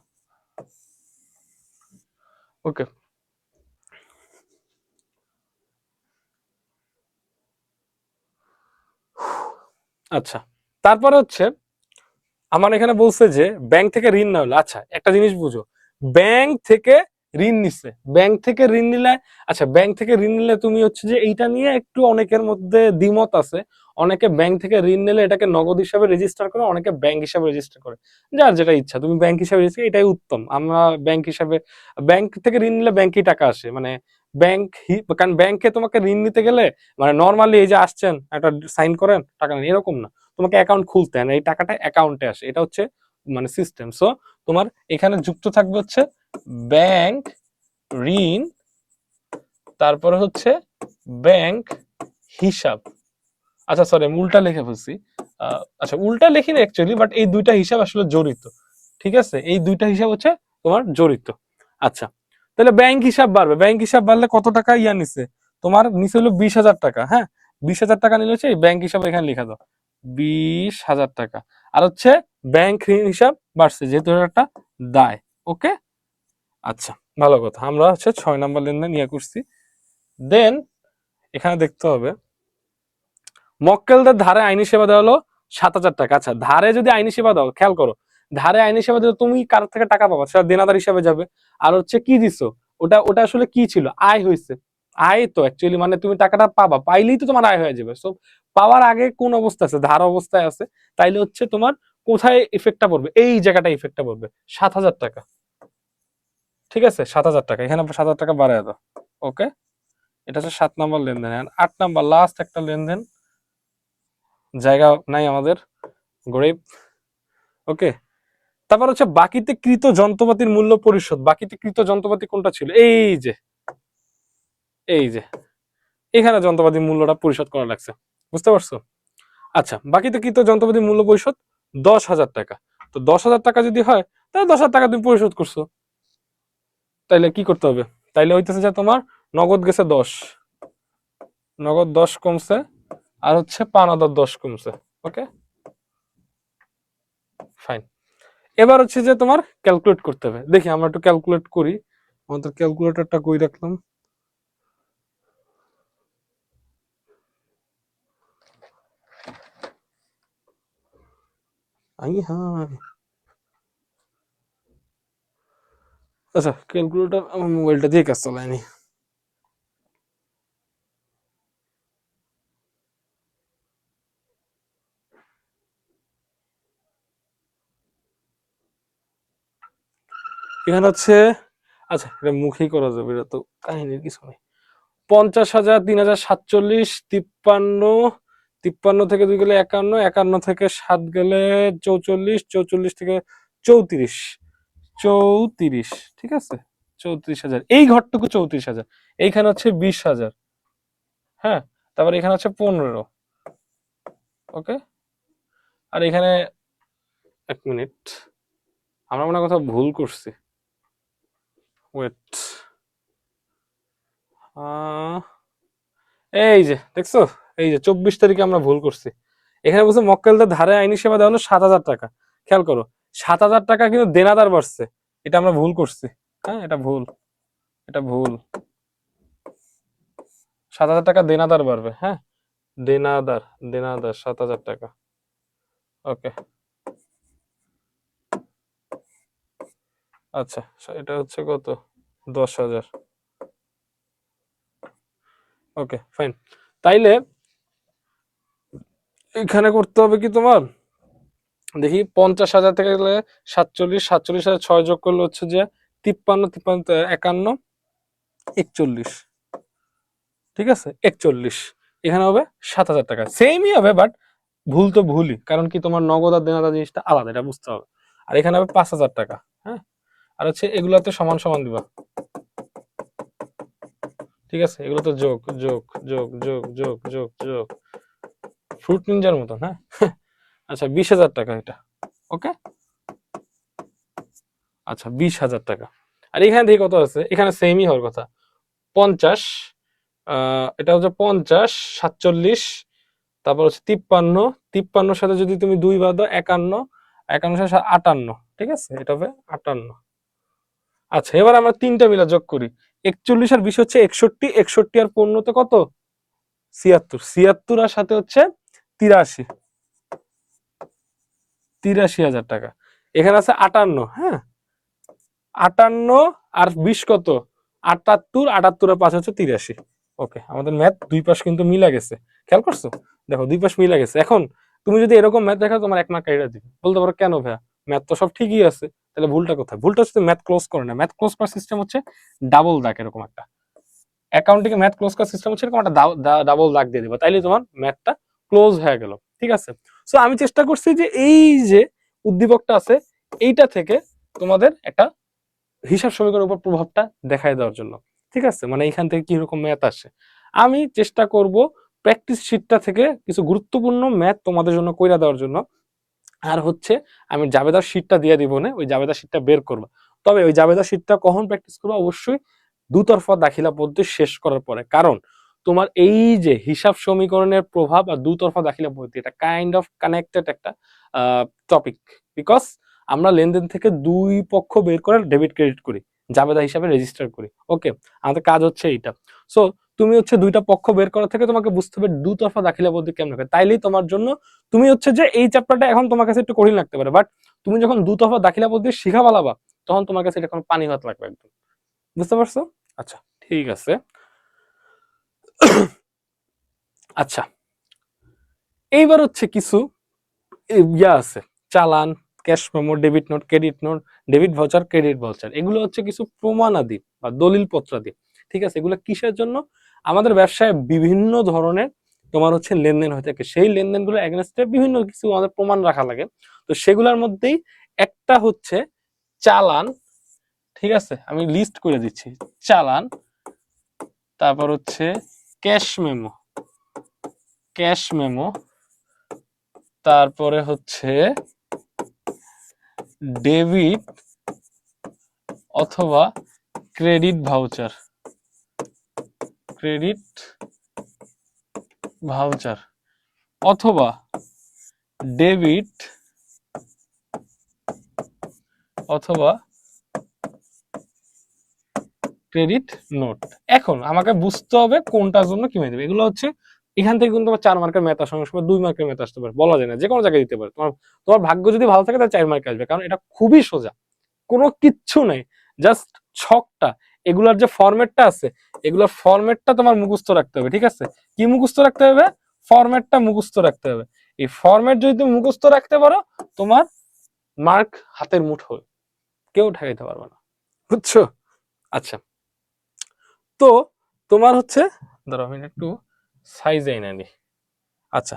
ওকে, আচ্ছা, তারপরে হচ্ছে আমার এখানে বলছে যে ব্যাংক থেকে ঋণ না হলে, আচ্ছা একটা জিনিস বুঝো, ব্যাংক থেকে ঋণ নিচ্ছে, ব্যাংক থেকে ঋণ নিলে, আচ্ছা ব্যাংক থেকে ঋণ নিলে তুমি হচ্ছে যে এইটা নিয়ে একটু অনেকের মধ্যে দ্বিমত আছে। অনেকে ব্যাংক থেকে ঋণ নিলে এটাকে নগদ হিসাবে রেজিস্টার করে, অনেকে ব্যাংক হিসাবে রেজিস্টার করে। যার যেটা ইচ্ছা, তুমি ব্যাংক হিসাবে রেজিস্টার, এটাই উত্তম। আমরা ব্যাংক হিসাবে, ব্যাংক থেকে ঋণ নিলে ব্যাংকেই টাকা আসে, মানে ব্যাংক, কারণ ব্যাংকে তোমাকে ঋণ নিতে গেলে মানে নর্মালি এই যে আসছেন একটা সাইন করেন টাকা নেন এরকম না, তোমাকে অ্যাকাউন্ট খুলতে হয় না, এই টাকাটা অ্যাকাউন্টে আসে, এটা হচ্ছে মানে সিস্টেম। সো তোমার এখানে যুক্ত থাকবে হচ্ছে ব্যাংক ঋণ, তারপরে হচ্ছে ব্যাংক হিসাব। আচ্ছা সরি আমি উল্টা লিখে ফেলছি, আচ্ছা উল্টা লিখিনি অ্যাকচুয়ালি, বাট এই দুইটা হিসাব আসলে জড়িত, ঠিক আছে, এই দুইটা হিসাব হচ্ছে তোমার জড়িত। আচ্ছা তাহলে ব্যাংক হিসাব বাড়বে, ব্যাংক হিসাব বাড়লে কত টাকা ইয়া নিছে, তোমার নিচে হলো 20,000 টাকা, হ্যাঁ 20,000 টাকা নিলে হচ্ছে এই ব্যাংক হিসাব এখানে লিখা দাও 20,000 টাকা। আর হচ্ছে ব্যাংক ঋণ হিসাব বাড়ছে যেহেতু এটা একটা দায়। ওকে আচ্ছা ভালো কথা, আমরা হচ্ছে 6 নম্বর লেনদেন ইয়ে করছি। দেন এখানে দেখতে হবে মক্কেলদের ধারে আইনি সেবা দেওয়া হলো 7,000 টাকা। আচ্ছা ধারে যদি আইনি সেবা দাও, খেয়াল করো, ধারে আইনি সেবা দিলে তুমি কার থেকে টাকা পাবা, সেটা দেনাদার হিসাবে যাবে। আর হচ্ছে কি দিছো, ওটা ওটা আসলে কি ছিল, আয় হয়েছে, আয় তো অ্যাকচুয়ালি মানে তুমি টাকাটা পাবা, পাইলেই তো তোমার আয় হয়ে যাবে। সো পাওয়ার আগে কোন অবস্থা আছে, ধার অবস্থায় আছে, তাইলে হচ্ছে তোমার কোথায় ইফেক্টটা পড়বে, এই জায়গাটা ইফেক্টটা পড়বে 7,000 টাকা। ঠিক আছে 7,000 টাকা, এখানে 7,000 টাকা বাড়ায় দাও। ওকে এটা হচ্ছে 7 নম্বর লেনদেন। 8 নম্বর লাস্ট একটা লেনদেন, জায়গা নাই আমাদের, গরিব। ওকে তারপর হচ্ছে বাকিতে কৃত যন্ত্রপাতির মূল্য পরিশোধ। বাকিতে কৃত যন্ত্রপাতি কোনটা ছিল, এই যে এই যে এখানে যন্ত্রপাতির মূল্যটা পরিশোধ করা লাগছে, বুঝতে পারছো? আচ্ছা বাকিতে কৃত যন্ত্রপাতির মূল্য পরিশোধ 10,000 টাকা। তো 10,000 টাকা যদি হয় তাহলে 10,000 টাকা তুমি পরিশোধ করছো, তাইলে কি করতে হবে, তাইলে হইতেছে যে তোমার নগদ গেছে 10, নগদ 10 কমছে, আর হচ্ছে পাওনাদার 10 কমছে। Okay fine. এবার হচ্ছে যে তোমার ক্যালকুলেট করতে হবে, দেখি আমরা একটু ক্যালকুলেট করি, আমাদের ক্যালকুলেটরটা কই রাখলাম, আই হাই, আচ্ছা ক্যালকুলেটর আমার মোবাইলটা দিয়ে কাজ চালায়নি। এখানে হচ্ছে, আচ্ছা এটা মুখেই করা যাবে, এটা তো কাহিনীর কিছু নেই। 50,000, 3,047, 53, 53 থেকে 2 গেলে 51, 51 থেকে 7 গেলে 44, 44 থেকে 34, 34, ঠিক আছে 34,000, এই ঘরটুকু 34,000, এইখানে হচ্ছে 20,000, হ্যাঁ তারপর এখানে হচ্ছে 15। ওকে আর এখানে এক মিনিট, আমরা মনে হয় কোথাও ভুল করছি, ওয়েট, এই যে দেখছো, এই যে 24 তারিখে আমরা ভুল করছি, এখানে বলছে মক্কেলদের ধারে আইনি সেবা দেওয়া হলো 7,000 টাকা। খেয়াল করো 7,000 টাকা কিন্তু দেনাদার বাড়ছে, এটা আমরা ভুল করছি, হ্যাঁ এটা ভুল, এটা ভুল, 7,000 টাকা দেনাদার বাড়বে, হ্যাঁ দেনাদার, দেনাদার 7,000 টাকা। ওকে আচ্ছা এটা হচ্ছে কত, 10,000। ওকে ফাইন, তাইলে এখানে করতে হবে কি তোমার, দেখি 50,000 থেকে গেলে 47, 47,000 6 যোগ করলে হচ্ছে যে 53, 53, 51, 41, ঠিক আছে 41, এখানে হবে 7,000 টাকা, সেমই হবে বাট ভুল তো ভুলই, কারণ কি তোমার নগদ আর দেনাদার জিনিসটা আলাদা, এটা বুঝতে হবে। আর এখানে হবে 5,000 টাকা, হ্যাঁ আর হচ্ছে এগুলাতে সমান সমান দিবা, ঠিক আছে এগুলো তো যোগ যোগ যোগ যোগ যোগ যোগ যোগ, ফ্রুট নিনজার মতন, হ্যাঁ আচ্ছা 20,000 টাকা এটা। ওকে আচ্ছা 20,000 টাকা, আর এখানে দেখি কত আছে, এখানে সেমই হওয়ার কথা 50, এটা হচ্ছে 50, 47, তারপর হচ্ছে 53, 53 সাথে যদি তুমি 2 বাদ দাও 51, 51 সাথে 58, ঠিক আছে এটা হবে 58। আচ্ছা এবার আমরা তিনটা মিলা যোগ করি, 41 আর 20 হচ্ছে 61, 61 আর 15 তে কত, 76, 76 আর সাথে হচ্ছে 83, 83,000 টাকা। এখানে আছে 58, হ্যাঁ 58 আর 20 কত, 78, 78 আর 5 হচ্ছে 83। ওকে আমাদের ম্যাথ দুই পাশ কিন্তু মিলা গেছে, খেয়াল করছো, দেখো দুই পাশ মিলা গেছে। এখন তুমি যদি এরকম ম্যাথ দেখাও তোমার 1 মার্ক কাইরা দিবে, বলতে পারো কেন ভাইয়া ম্যাথ তো সব ঠিকই আছে, তাহলে ভুলটা কোথায়, ভুলটা হচ্ছে ম্যাথ ক্লোজ করে না, ম্যাথ ক্লোজ করার সিস্টেম হচ্ছে ডাবল দাগ এরকম একটা, অ্যাকাউন্টিং এ ম্যাথ ক্লোজ করার সিস্টেম হচ্ছে এরকম একটা ডাবল দাগ দিয়ে দিবা, তাইলে তোমার ম্যাথটা ক্লোজ হয়ে গেল। ঠিক আছে, সো আমি চেষ্টা করছি যে এই যে উদ্দীপকটা আছে এইটা থেকে তোমাদের একটা হিসাব সমীকরণের উপর প্রভাবটা দেখায় দেওয়ার জন্য। ঠিক আছে, মানে এখান থেকে কিরকম ম্যাথ আসে আমি চেষ্টা করব প্র্যাকটিস শিটটা থেকে কিছু গুরুত্বপূর্ণ ম্যাথ তোমাদের জন্য কইরা দেওয়ার জন্য। আর হচ্ছে আমি জাবেদার শিটটা দিয়ে দিব না, ওই জাবেদার শিটটা বের করবা। তবে ওই জাবেদার শিটটা কখন প্র্যাকটিস করবা, অবশ্যই দুতরফা দাখিলা পদ্ধতি শেষ করার পরে। কারণ তোমার এই যে হিসাব সমীকরণের প্রভাব আর দুতরফা দাখিলা পদ্ধতি এটা কাইন্ড অফ কানেক্টেড একটা টপিক, বিকজ আমরা লেনদেন থেকে দুই পক্ষ বের করে ডেবিট ক্রেডিট করি, জাবেদা হিসাবে রেজিস্টার করি। ওকে, আমাদের কাজ হচ্ছে এইটা। সো তুমি হচ্ছে দুইটা পক্ষ বের করা থেকে তোমাকে বুঝতে হবে দুতরফা দাখিলা পদ্ধতি কেমন হবে, তাইলেই তোমার জন্য তুমি হচ্ছে যে এই চ্যাপ্টারটা এখন তোমার কাছে একটু কঠিন লাগতে পারে, বাট তুমি যখন দুতরফা দাখিলা পদ্ধতি শিখা পালাবা তখন তোমার কাছে এটা কোনো পানি ভাত লাগবে একদম। বুঝতে পারছো? আচ্ছা ঠিক আছে। আচ্ছা এইবার হচ্ছে কিছু ইয়া আছে, চালান, cash memo, debit note, credit note, debit voucher, credit voucher, এগুলো হচ্ছে কিছু প্রমাণাদি বা দলিল পত্রাদি। ঠিক আছে, এগুলো কিসের জন্য? আমাদের ব্যবসায় বিভিন্ন ধরনের তোমার হচ্ছে লেনদেন হয়ে থাকে, সেই লেনদেনগুলো এগেনস্টে বিভিন্ন কিছু আমাদের প্রমাণ রাখা লাগে। তো সেগুলোর মধ্যেই একটা হচ্ছে চালান। ঠিক আছে, আমি লিস্ট করে দিচ্ছি, চালান, তারপর হচ্ছে ক্যাশ মেমো, ক্যাশ মেমো, তারপরে হচ্ছে ডেবিট অথবা ক্রেডিট ভাউচার, ক্রেডিট ভাউচার অথবা ডেবিট অথবা ক্রেডিট নোট। এখন আমাকে বুঝতে হবে কোনটার জন্য কি দেবে। এগুলো হচ্ছে এখান থেকে কিন্তু 4 মার্কের ম্যাথ আসার সময় 2 মার্কের ম্যাথ আসতে পারে, বলা যায় না, যে কোনো জায়গায় দিতে পারে। তোমার তোমার ভাগ্য যদি ভালো থাকে তাহলে 4 মার্ক আসবে, কারণ এটা খুবই সোজা, কোনো কিচ্ছু নেই, জাস্ট ছকটা। এগুলার যে ফরম্যাটটা আছে এগুলোর ফরম্যাটটা তোমার মুখস্থ রাখতে হবে। ঠিক আছে, কি মুখস্থ রাখতে হবে? ফরম্যাটটা মুখস্থ রাখতে হবে। এই ফরম্যাট যদি তুমি মুখস্থ রাখতে পারো তোমার মার্ক হাতের মুঠোয়, কেউ ঠেকাইতে পারবে না। বুঝছো? আচ্ছা, তো তোমার হচ্ছে ধরো আমি একটু সাইজ এনে নি। আচ্ছা,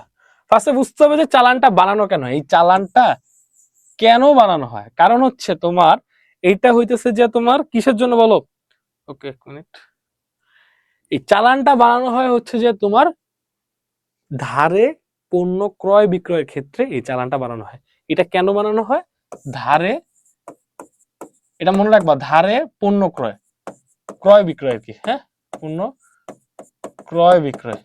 ফার্স্টে বুঝতে হবে যে চালানটা বানানো কেন, এই চালানটা কেন বানানো হয়। কারণ হচ্ছে তোমার এইটা হইতেছে যে তোমার কিসের জন্য বলো? ওকে এক মিনিট। এই চালানটা বানানো হয় হচ্ছে যে তোমার ধারে পণ্য ক্রয় বিক্রয়ের ক্ষেত্রে এই চালানটা বানানো হয়। এটা কেন বানানো হয়? ধারে, এটা মনে রাখবা, ধারে পণ্য ক্রয়, ক্রয় বিক্রয় আর কি, হ্যাঁ, পণ্য ক্রয় বিক্রয়।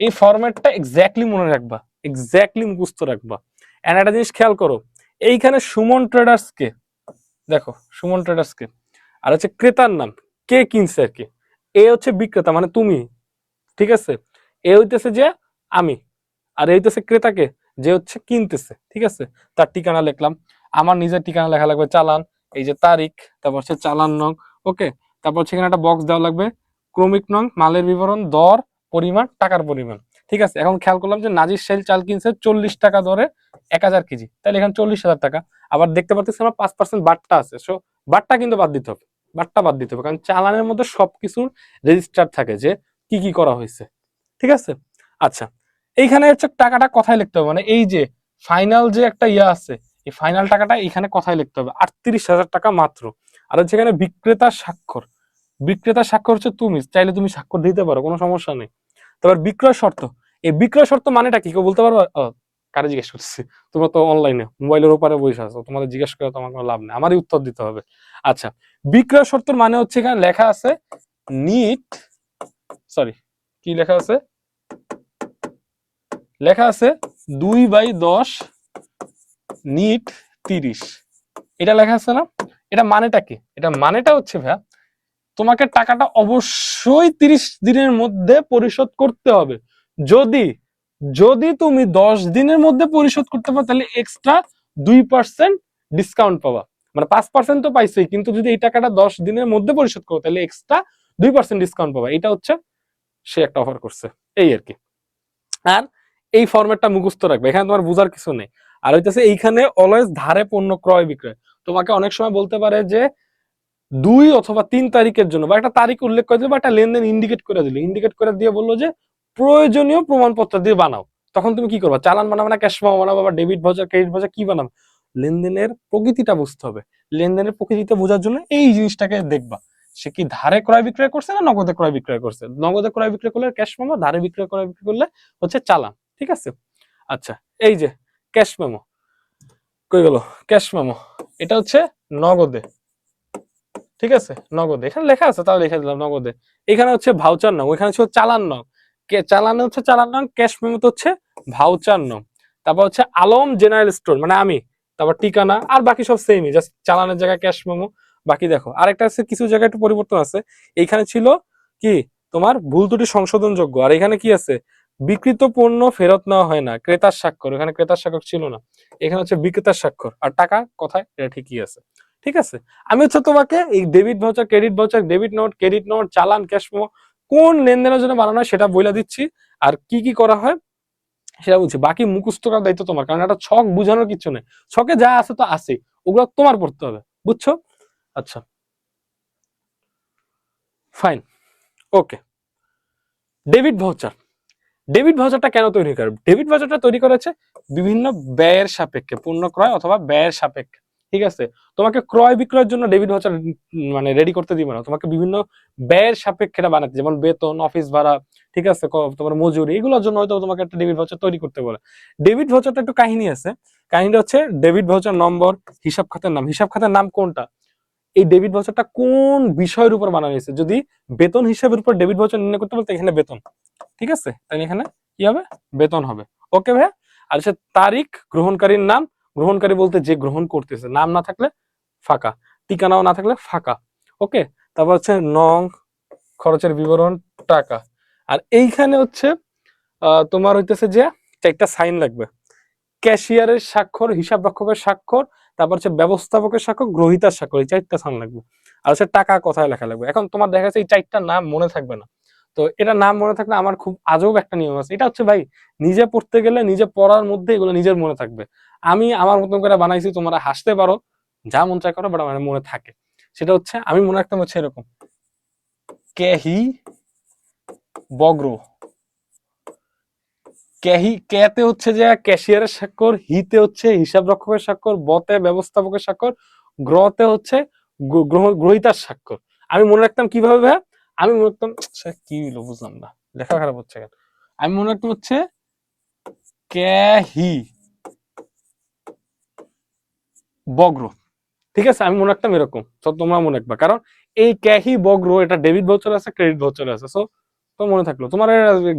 এই ফরম্যাটটা এক্স্যাক্টলি মনে রাখবা, এক্স্যাক্টলি মুখস্থ রাখবা। এন্ড একটা জিনিস খেয়াল করো, এইখানে সুমন ট্রেডার্স কে, দেখো সুমন ট্রেডার্স কে, আর হচ্ছে ক্রেতার নাম, কে কিনছে আর কি, এ হচ্ছে বিক্রেতা মানে তুমি। ঠিক আছে, এ হইতেছে যে আমি, আর এই হইতেছে ক্রেতাকে যে হচ্ছে কিনতেছে। ঠিক আছে, তার ঠিকানা লিখলাম, আমার নিজের ঠিকানা লেখা লাগবে, চালান, এই যে তারিখ, তারপর হচ্ছে চালান নং। ওকে, তারপর সেখানে একটা বক্স দেওয়া লাগবে, ক্রমিক নং, মালের বিবরণ, দর, পরিমাণ, টাকার পরিমাণ। ঠিক আছে, এখন খেয়াল করলাম যে নাজির সাইল চাল কিনছে 40 টাকা দরে 1000 কেজি, তাহলে এখানে 40,000 টাকা। আবার দেখতে পাচ্ছি আমার 5% বাট্টা আছে, সো বাট্টা কিন্তু বাদ দিতে হবে, বাট্টা বাদ দিতে হবে, কারণ চালানের মধ্যে সবকিছুর রেজিস্টার থাকে যে কি কি করা হয়েছে। ঠিক আছে, আচ্ছা এইখানে হচ্ছে টাকাটা কথায় লিখতে হবে, মানে এই যে ফাইনাল যে একটা ইয়া আছে, এই ফাইনাল টাকাটা এখানে কথায় লিখতে হবে, 38,000 টাকা মাত্র। আর হচ্ছে এখানে বিক্রেতার স্বাক্ষর, বিক্রেতার স্বাক্ষর হচ্ছে তুমি, চাইলে তুমি স্বাক্ষর দিতে পারো, কোনো সমস্যা নেই। তারপর বিক্রয় শর্ত, এই বিক্রয় শর্ত মানেটা কি কেউ বলতে পারবো? কারে জিজ্ঞেস করছি? তোমরা তো অনলাইনে মোবাইলের উপরে বসে আছো, তোমাদের জিজ্ঞেস করে তো আমার কোনো লাভ নেই, আমারই উত্তর দিতে হবে। আচ্ছা, বিক্রয় শর্তের মানে হচ্ছে এখানে লেখা আছে নিট, সরি কি লেখা আছে, লেখা আছে 2/10 নিট 30, এটা লেখা আছে না? এটা মানেটা কি? এটা মানেটা হচ্ছে ভাইয়া তোমাকে টাকাটা অবশ্যই 30 দিনের মধ্যে পরিশোধ করতে হবে। যদি যদি তুমি 10 দিনের মধ্যে পরিশোধ করতে পারো তাহলে এক্সট্রা 2% ডিসকাউন্ট পাবা, মানে 5% তো পাইছেই, কিন্তু যদি এই টাকাটা 10 দিনের মধ্যে পরিশোধ করো তাহলে এক্সট্রা 2% ডিসকাউন্ট পাবা। এটা হচ্ছে সে একটা অফার করছে, এই আর কি। আর এই ফরম্যাটটা মুখস্থ রাখবে, এখানে তোমার বোঝার কিছু নেই। আর হইতেছে এইখানে অলওয়েজ ধারে পণ্য ক্রয় বিক্রয়, তোমাকে অনেক সময় বলতে পারে যে 2 অথবা 3 তারিখের জন্য বা একটা তারিখ উল্লেখ করে দিল বা একটা লেনদেন ইন্ডিকেট করে দিল, ইন্ডিকেট করে দিয়ে বললো যে প্রয়োজনীয় প্রমাণপত্র দিয়ে বানাও। তখন তুমি কি করবা? চালান বানাবে না ক্যাশ মেমো বানাবে বা ডেবিট ভাউচার ক্রেডিট ভাউচার কি বানাবে? লেনদেনের প্রকৃতিটা বুঝতে হবে। লেনদেনের প্রকৃতিটা বোঝার জন্য এই জিনিসটাকে দেখবা, সে কি ধারে ক্রয় বিক্রয় করছে না নগদে ক্রয় বিক্রয় করছে। নগদে ক্রয় বিক্রয় করলে ক্যাশ মেমো, ধারে বিক্রয় ক্রয় বিক্রয় করলে হচ্ছে চালান। ঠিক আছে? আচ্ছা, এই যে ক্যাশ মেমো কই গেল? ক্যাশ মেমো এটা হচ্ছে নগদে, ঠিক আছে? নগদে এখানে লেখা আছে, তাও লিখে দিলাম নগদে। এখানে হচ্ছে ভাউচার নাম, ওইখানে হচ্ছে চালান নাম। চালানে হচ্ছে চালান নাম, ক্যাশ মেমোতে হচ্ছে ভাউচার নাম। তারপর হচ্ছে আলম জেনারেল স্টোর মানে আমি, তারপর ঠিকানা আর বাকি সব সেমই, জাস্ট চালানের জায়গায় ক্যাশ মেমো। বাকি দেখো আরেকটা আছে, কিছু জায়গায় একটু পরিবর্তন আছে। এইখানে ছিল কি তোমার ভুল ত্রুটি সংশোধনযোগ্য, আর এখানে কি আছে বিকৃত পণ্য ফেরত নেওয়া হয় না, ক্রেতার স্বাক্ষর। এখানে ক্রেতার স্বাক্ষর ছিল না, এখানে হচ্ছে বিক্রেতার স্বাক্ষর। আর টাকা কথায় এটা ঠিকই আছে। ঠিক আছে? আমি হচ্ছে তোমাকে এই debit voucher credit voucher, debit note credit note, চালান, ক্যাশ মেমো কোন লেনদেনের জন্য বানানো হয় সেটা বলে দিচ্ছি, আর কি কি করা হয় সেটা বলছি। বাকি মুখস্থ করার দায়িত্ব তোমার, কারণ একটা ছক বোঝানোর কিছু নেই, ছকে যা আছে তো আছে, ওগুলো তোমার পড়তে হবে। বুঝছো? আচ্ছা, ফাইন, ওকে। ডেবিট ভাউচার, ডেবিট ভাউচারটা কেন তৈরি করে? ডেবিট ভাউচারটা তৈরি করেছে বিভিন্ন ব্যয়ের সাপেক্ষে, পণ্য ক্রয় অথবা ব্যয়ের সাপেক্ষে। ঠিক আছে? তোমাকে ক্রয় বিক্রয়ের জন্য ডেবিট ভাউচার মানে রেডি করতে দিবে না, তোমাকে বিভিন্ন ব্যয়ের সাপেক্ষে এটা বানাতে, যেমন বেতন, অফিস ভাড়া, ঠিক আছে, তোমার মজুরি, এগুলোর জন্য হয়তো তোমাকে একটা ডেবিট ভাউচার তৈরি করতে বলে। ডেবিট ভাউচারটা একটু কাহিনী আছে। কাহিনীটা হচ্ছে ডেবিট ভাউচার নম্বর, হিসাব খাতের নাম। হিসাব খাতের নাম কোনটা? এই ডেবিট ভাউচারটা কোন বিষয়ের উপর বানানো হয়েছে? যদি বেতন হিসাবের উপর ডেবিট ভাউচার নির্ণয় করতে বলতে, এখানে বেতন, ঠিক আছে, তাই এখানে কি হবে? বেতন হবে। ওকে ভাইয়া? আর হচ্ছে তারিখ, গ্রহণকারীর নাম, গ্রহণকারী বলতে যে গ্রহণ করতেছে, নাম না থাকলে ফাঁকা, ঠিকানাও না থাকলে ফাঁকা। ওকে, তারপর হচ্ছে নং, খরচের বিবরণ, টাকা। আর এইখানে হচ্ছে তোমার হইতেছে যে 4টা সাইন লাগবে। ক্যাশিয়ারের স্বাক্ষর, হিসাব রক্ষকের স্বাক্ষর, তারপর হচ্ছে ব্যবস্থাপকের স্বাক্ষর, গ্রহিতার স্বাক্ষর, এই 4টা সাইন লাগবে। আর হচ্ছে টাকা কথায় লেখা লাগবে। এখন তোমার দেখা যাচ্ছে এই 4টা নাম মনে থাকবে না, তো এটা নাম মনে থাকলে আমার খুব আজব একটা নিয়ম আছে। এটা হচ্ছে ভাই নিজে পড়তে গেলে নিজে পড়ার মধ্যে এগুলো নিজের মনে থাকবে। আমি আমার মতন করে বানাইছি, তোমরা হাসতে পারো, যা মন চায় করো, বাট আমার মনে থাকে। সেটা হচ্ছে আমি মনে রাখতাম হচ্ছে এরকম: কেহি বগ্র। কেতে হচ্ছে যে ক্যাশিয়ারের স্বাক্ষর, হিতে হচ্ছে হিসাব রক্ষকের স্বাক্ষর, বতে ব্যবস্থাপকের স্বাক্ষর, গ্রহতে হচ্ছে গ্রহিতার স্বাক্ষর। আমি মনে রাখতাম কিভাবে ভাইয়া? আমি মনে রাখতাম কি হলো বুঝলাম না, লেখা খারাপ হচ্ছে কেন। আমি মনে রাখতাম হচ্ছে ক্যাহি বগ্র, ঠিক আছে? আমি মনে রাখতাম এরকম, তো তোমরা মনে রাখবা, কারণ এই ক্যাহি বগ্র এটা ডেবিট ভাউচার আছে, ক্রেডিট ভাউচার আছে। সো তো মনে থাকলো। তোমার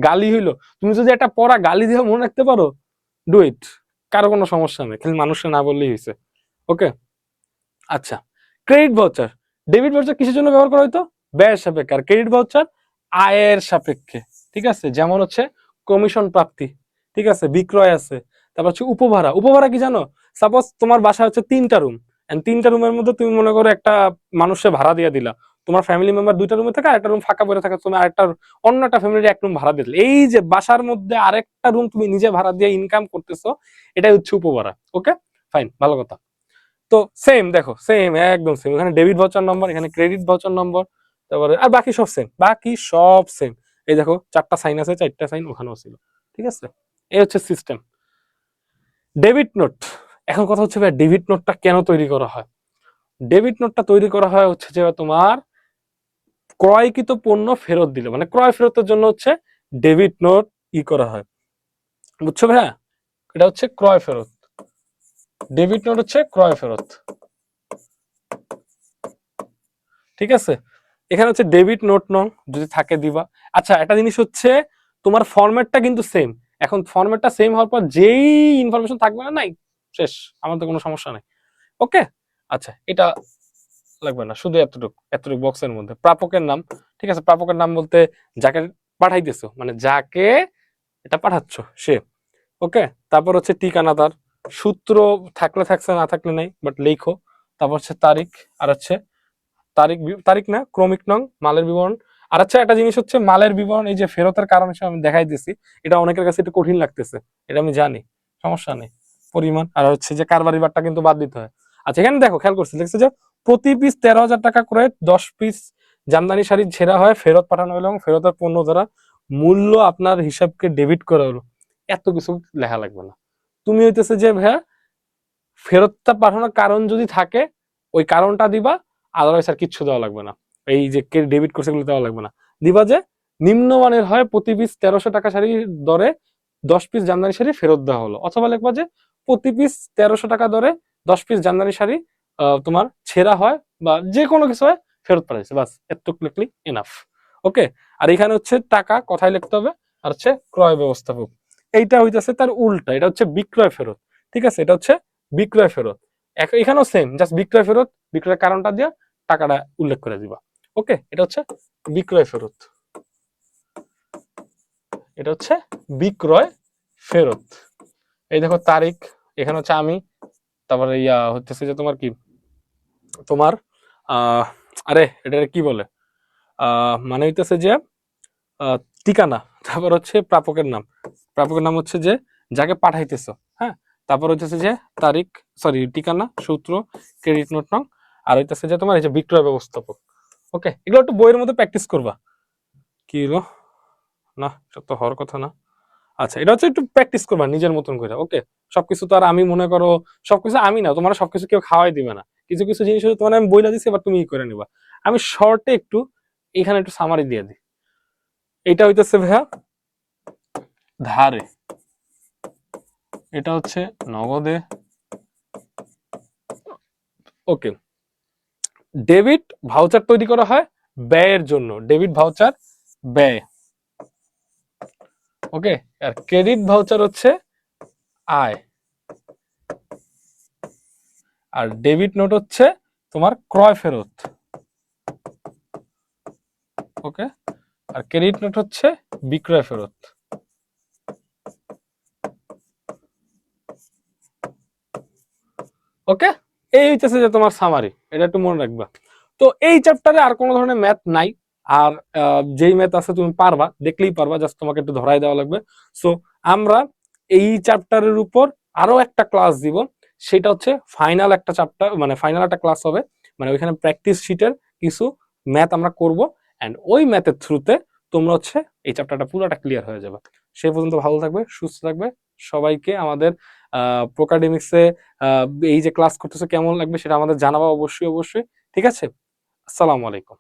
গালি হইলো, তুমি যদি একটা পড়া গালি দিয়ে মনে রাখতে পারো, ডু ইট, কারো কোনো সমস্যা নেই, খালি মানুষকে না বললেই হয়েছে। ওকে, আচ্ছা। ক্রেডিট ভাউচার, ডেবিট ভাউচার কিসের জন্য ব্যবহার করা হয়তো? ব্যয়ের সাপেক্ষে। আর ক্রেডিট ভাউচার আয়ের সাপেক্ষে। ঠিক আছে? যেমন হচ্ছে কমিশন প্রাপ্তি, ঠিক আছে, বিক্রয় আছে, তারপর হচ্ছে উপভাড়া। উপভাড়া কি জানো? সাপোজ তোমার বাসা হচ্ছে 3টা রুম, এন্ড 3টা রুমের মধ্যে তুমি মনে করো একটা মানুষের ভাড়া দিয়ে দিলা, তোমার ফ্যামিলি মেম্বার 2টা রুমে থাকে, আরেকটা রুম ফাঁকা পড়ে থাকে, তুমি আরেকটা অন্য একটা ফ্যামিলির 1 রুম ভাড়া দিলে, এই যে বাসার মধ্যে আরেকটা রুম তুমি নিজে ভাড়া দিয়ে ইনকাম করতেছো, এটাই হচ্ছে উপভাড়া। ওকে, ফাইন, ভালো কথা। তো সেম দেখো, সেম একদম সেম, এখানে ডেবিট ভাউচার নম্বর, এখানে ক্রেডিট ভাউচার নম্বর, তারপরে আর বাকি সব সেম, বাকি সব সেম। এই দেখো 4টা সাইন আছে, 4টা সাইন ওখানেও ছিল। ঠিক আছে? এই হচ্ছে সিস্টেম। ডেবিট নোট, এখন কথা হচ্ছে ভাই ডেবিট নোটটা কেন তৈরি করা হয়? ডেবিট নোটটা তৈরি করা হয় হচ্ছে যে তোমার ক্রয়কৃত পণ্য ফেরত দিলে, মানে ক্রয় ফেরতের জন্য হচ্ছে ডেবিট নোট করা হয়। বুঝছো ভাইয়া? এটা হচ্ছে ক্রয় ফেরত, ডেবিট নোট হচ্ছে ক্রয় ফেরত। ঠিক আছে? এখানে হচ্ছে ডেবিট নোট নং যদি থাকে দিবা। আচ্ছা, একটা জিনিস হচ্ছে তোমার ফরম্যাটটা কিন্তু সেম। এখন ফরম্যাটটা সেম হওয়ার পর যেই ইনফরমেশন থাকবে না, নাই শেষ, আমার তো কোনো সমস্যা নাই। ওকে, আচ্ছা, এটা লাগবে না, শুধু এতটুকু, এতটুকু বক্সের মধ্যে প্রাপকের নাম। ঠিক আছে? প্রাপকের নাম বলতে যাকে পাঠাইতেছো, মানে যাকে এটা পাঠাচ্ছ সে। ওকে, তারপর হচ্ছে ঠিকানাদার, সূত্র থাকলে থাকছে, না থাকলে নাই, বাট লেখো। তারপর হচ্ছে তারিখ, আর হচ্ছে তারিখ, তারিখ না, ক্রমিক নং, মালের বিবরণ। আর আচ্ছা, একটা জিনিস হচ্ছে মালের বিবরণ, এই যে ফেরতের কারণ হিসেবে আমি দেখাই দিছি, এটা অনেকের কাছে একটু কঠিন লাগতেছে, এটা আমি জানি, সমস্যা নেই। পরিমাণ আর হচ্ছে যে কারবারি বারটা কিন্তু বাদ দিতে হয়। আচ্ছা এখানে দেখো খেয়াল করছি দেখছো যে প্রতি পিস 13,000 টাকা করে 10 পিস জামদানি শাড়ি ছেঁড়া হয়, ফেরত পাঠানো হলো এবং ফেরতের পণ্য দ্বারা মূল্য আপনার হিসাবকে ডেবিট করা হলো। এত কিছু লেখা লাগবে না। তুমি হইতেছে যে ভাইয়া ফেরতটা পাঠানোর কারণ যদি থাকে ওই কারণটা দিবা, আদারওয়াইজ আর কিচ্ছু দেওয়া লাগবে না। এই যে কে ডেবিট করছে এগুলো দেওয়া লাগবে না। দিবা যে নিম্নমানের হয় প্রতি পিস 1300 টাকা শাড়ির দরে 10 পিস জামদানি শাড়ি ফেরত দেওয়া হলো, অথবা লিখবা যে প্রতি পিস 1300 টাকা দরে 10 পিস জামদানি শাড়ি তোমার ছেঁড়া হয় বা যে কোনো কিছু হয় ফেরত পাঠাইছে, বাস এতটুকু লিখলি এনাফ। ওকে। আর এখানে হচ্ছে টাকা কথায় লিখতে হবে, আর হচ্ছে ক্রয় ব্যবস্থাপক, এইটা হইতেছে তার উল্টা, এটা হচ্ছে বিক্রয় ফেরত। ঠিক আছে, এটা হচ্ছে বিক্রয় ফেরত। এখানেও সেম, জাস্ট বিক্রয় ফেরত, বিক্রয়ের কারণটা দিয়ে টাকাটা উল্লেখ করে দিবা। ওকে, এটা হচ্ছে বিক্রয় ফেরত, এটা হচ্ছে বিক্রয় ফেরত। এই দেখো তারিখ, এখানে হচ্ছে আমি, তারপরে ইয়া হচ্ছে যে তোমার কি তোমার আরে এটা কি বলে মানে হইতেছে যে আহ, ঠিকানা, তারপর হচ্ছে প্রাপকের নাম, প্রাপকের নাম হচ্ছে যে যাকে পাঠাইতেছো, হ্যাঁ, তারপর হচ্ছে যে তারিখ, সরি ঠিকানা, সূত্র, ক্রেডিট নোট নং, আর হইতেছে যে তোমার এই যে বিক্রয় ব্যবস্থাপক। ওকে, এগুলো একটু বইয়ের মধ্যে প্র্যাকটিস করবা। কি হলো, না এটা তো হওয়ার কথা না। আচ্ছা এটা হচ্ছে একটু প্র্যাকটিস করবা নিজের মতন করে। ওকে, সবকিছু তো আর আমি মনে করো সবকিছু আমি না, তোমার সবকিছু কেউ খাওয়াই দিবে না, কিছু কিছু জিনিস তোমার আমি বইলা দিচ্ছি, এবার তুমি ই করে নিবা। আমি শর্টে একটু এখানে একটু সামারি দিয়ে দিই। এটা হইতেছে ভাইয়া ধারে, এটা হচ্ছে নগদে। ওকে, ডেবিট ভাউচার তৈরি করা হয় ব্যয়ের জন্য, ডেবিট ভাউচার ব্যয়। ওকে, আর ক্রেডিট ভাউচার হচ্ছে আয়, আর ডেবিট নোট হচ্ছে তোমার ক্রয় ফেরত। ওকে, আর ক্রেডিট নোট হচ্ছে বিক্রয় ফেরত। ওকে, এই হইতেছে যে তোমার সামারি, এটা একটু মনে রাখবা। তো এই চ্যাপ্টারে আর কোনো ধরনের ম্যাথ নাই, আর যেই ম্যাথ আছে তুমি পারবা, দেখলেই পারবা, জাস্ট তোমাকে একটু ধরাই দেওয়া লাগবে। সো আমরা এই চ্যাপ্টারের উপর আরো একটা ক্লাস দিব, সেটা হচ্ছে ফাইনাল একটা চ্যাপ্টার, মানে ফাইনাল একটা ক্লাস হবে, মানে ওইখানে প্র্যাকটিস শিটের কিছু ম্যাথ আমরা করব, এন্ড ওই ম্যাথের থ্রুতে তোমরা হচ্ছে এই চ্যাপ্টারটা পুরোটা ক্লিয়ার হয়ে যাবে। সে পর্যন্ত ভালো থাকবে, সুস্থ থাকবে। সবাইকে আমাদের প্রোকাডেমিক্সে এই যে ক্লাস করতেছে কেমন লাগবে সেটা আমাদের জানাবো অবশ্যই অবশ্যই। ঠিক আছে, আসসালামু আলাইকুম।